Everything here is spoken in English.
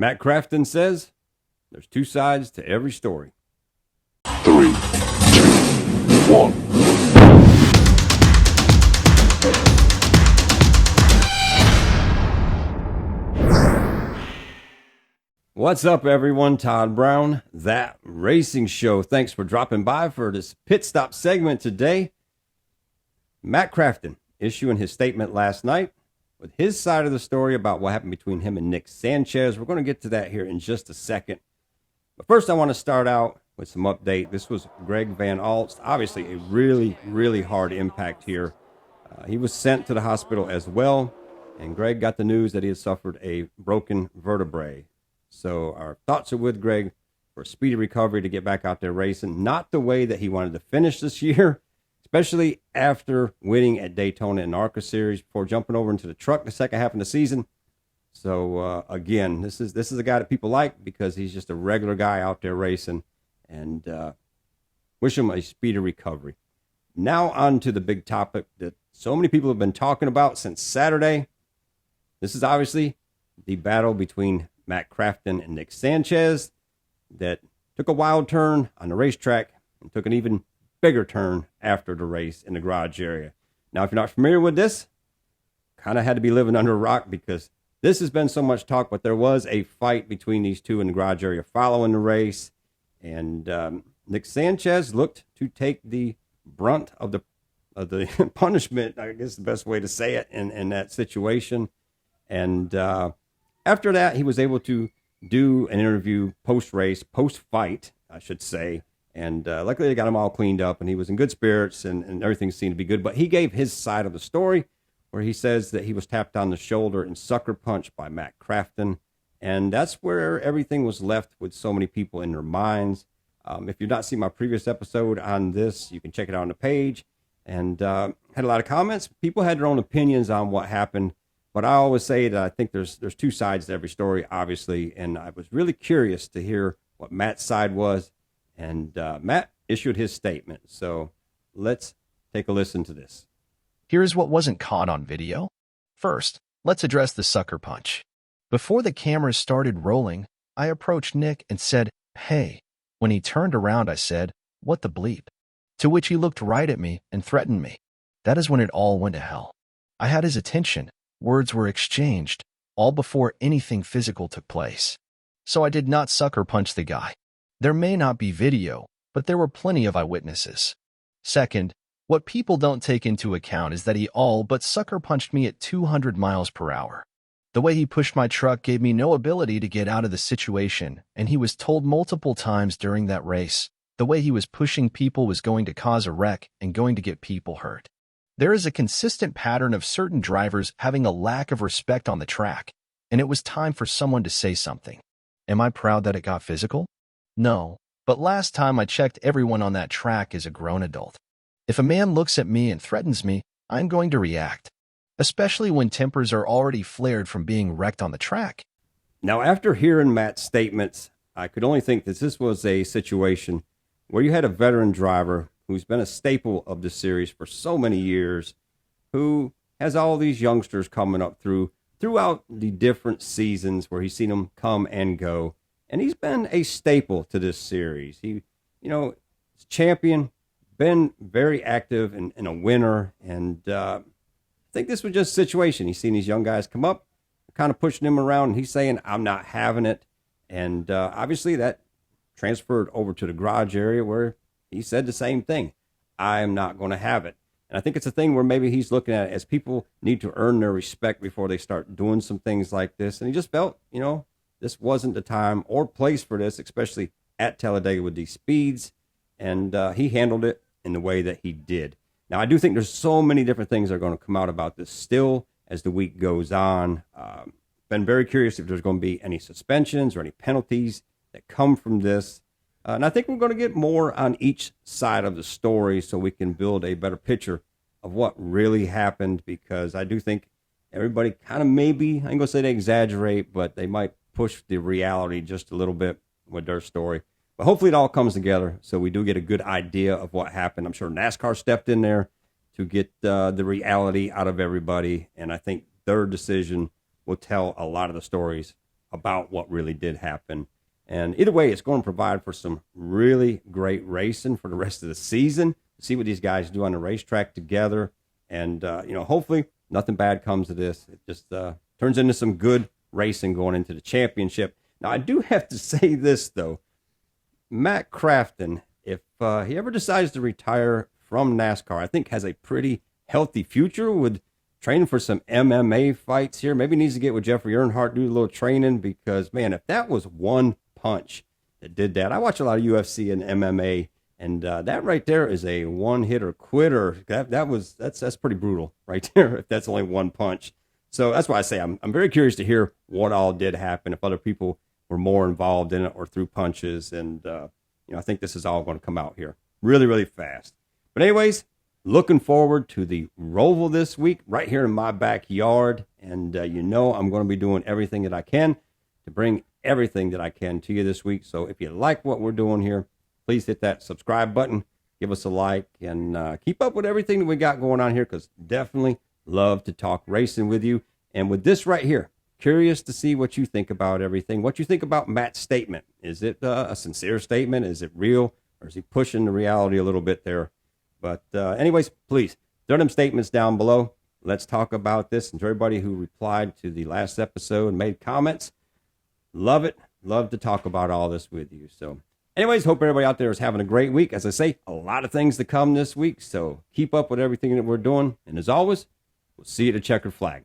Matt Crafton says there's two sides to every story. 3, 2, 1. What's up, everyone? Todd Brown, That Racing Show. Thanks for dropping by for this pit stop segment today. Matt Crafton issuing his statement last night with his side of the story about what happened between him and Nick Sanchez. We're going to get to that here in just a second. But first, I want to start out with some update. This was Greg Van Alst. Obviously, a really, really hard impact here. He was sent to the hospital as well, and Greg got the news that he had suffered a broken vertebrae. So our thoughts are with Greg for a speedy recovery to get back out there racing. Not the way that he wanted to finish this year, especially after winning at Daytona and ARCA Series before jumping over into the truck the second half of the season. So, again, this is a guy that people like because he's just a regular guy out there racing, and wish him a speedy recovery. Now on to the big topic that so many people have been talking about since Saturday. This is obviously the battle between Matt Crafton and Nick Sanchez that took a wild turn on the racetrack and took an even bigger turn after the race in the garage area. Now, if you're not familiar with this, kind of had to be living under a rock because this has been so much talk, but there was a fight between these two in the garage area following the race, and Nick Sanchez looked to take the brunt of the punishment, I guess the best way to say it, in that situation. And after that, he was able to do an interview post-fight, I should say. And luckily, they got him all cleaned up, and he was in good spirits, and everything seemed to be good. But he gave his side of the story, where he says that he was tapped on the shoulder and sucker punched by Matt Crafton. And that's where everything was left with so many people in their minds. If you've not seen my previous episode on this, you can check it out on the page. And had a lot of comments. People had their own opinions on what happened. But I always say that I think there's two sides to every story, obviously. And I was really curious to hear what Matt's side was. And Matt issued his statement. So let's take a listen to this. Here's what wasn't caught on video. First, let's address the sucker punch. Before the cameras started rolling, I approached Nick and said, "Hey." When he turned around, I said, "What the bleep?" To which he looked right at me and threatened me. That is when it all went to hell. I had his attention. Words were exchanged, all before anything physical took place. So I did not sucker punch the guy. There may not be video, but there were plenty of eyewitnesses. Second, what people don't take into account is that he all but sucker punched me at 200 miles per hour. The way he pushed my truck gave me no ability to get out of the situation, and he was told multiple times during that race, the way he was pushing people was going to cause a wreck and going to get people hurt. There is a consistent pattern of certain drivers having a lack of respect on the track, and it was time for someone to say something. Am I proud that it got physical? No, but last time I checked, everyone on that track is a grown adult. If a man looks at me and threatens me, I'm going to react, especially when tempers are already flared from being wrecked on the track. Now, after hearing Matt's statements, I could only think that this was a situation where you had a veteran driver who's been a staple of the series for so many years, who has all these youngsters coming up throughout the different seasons where he's seen them come and go. And he's been a staple to this series. He, champion, been very active and a winner. And I think this was just a situation. He's seen these young guys come up, kind of pushing him around, and he's saying, "I'm not having it." And obviously that transferred over to the garage area where he said the same thing. "I'm not going to have it." And I think it's a thing where maybe he's looking at it as people need to earn their respect before they start doing some things like this. And he just felt, this wasn't the time or place for this, especially at Talladega with these speeds. And he handled it in the way that he did. Now, I do think there's so many different things that are going to come out about this still as the week goes on. Been very curious if there's going to be any suspensions or any penalties that come from this. And I think we're going to get more on each side of the story so we can build a better picture of what really happened, because I do think everybody kind of maybe, I ain't going to say they exaggerate, but they might push the reality just a little bit with their story. But hopefully it all comes together so we do get a good idea of what happened. I'm sure NASCAR stepped in there to get the reality out of everybody, and I think their decision will tell a lot of the stories about what really did happen. And either way, it's going to provide for some really great racing for the rest of the season. See what these guys do on the racetrack together. And, hopefully nothing bad comes of this. It just turns into some good racing going into the championship. Now, I do have to say this, though. Matt Crafton, if he ever decides to retire from NASCAR, I think has a pretty healthy future with training for some MMA fights here. Maybe needs to get with Jeffrey Earnhardt, do a little training, because, man, if that was one punch that did that. I watch a lot of UFC and MMA, and that right there is a one-hitter quitter. That's pretty brutal right there if that's only one punch. So that's why I say I'm very curious to hear what all did happen, if other people were more involved in it or threw punches. And, I think this is all going to come out here really, really fast. But anyways, looking forward to the Roval this week right here in my backyard. And, I'm going to be doing everything that I can to bring everything that I can to you this week. So if you like what we're doing here, please hit that subscribe button, give us a like, and keep up with everything that we got going on here, because definitely love to talk racing with you. And with this right here, curious to see what you think about everything, what you think about Matt's statement. Is it a sincere statement? Is it real? Or is he pushing the reality a little bit there? But anyways, please throw them statements down below. Let's talk about this. And to everybody who replied to the last episode and made comments, love it. Love to talk about all this with you. So anyways, hope everybody out there is having a great week. As I say, a lot of things to come this week. So keep up with everything that we're doing. And as always, we'll see you at the checkered flag.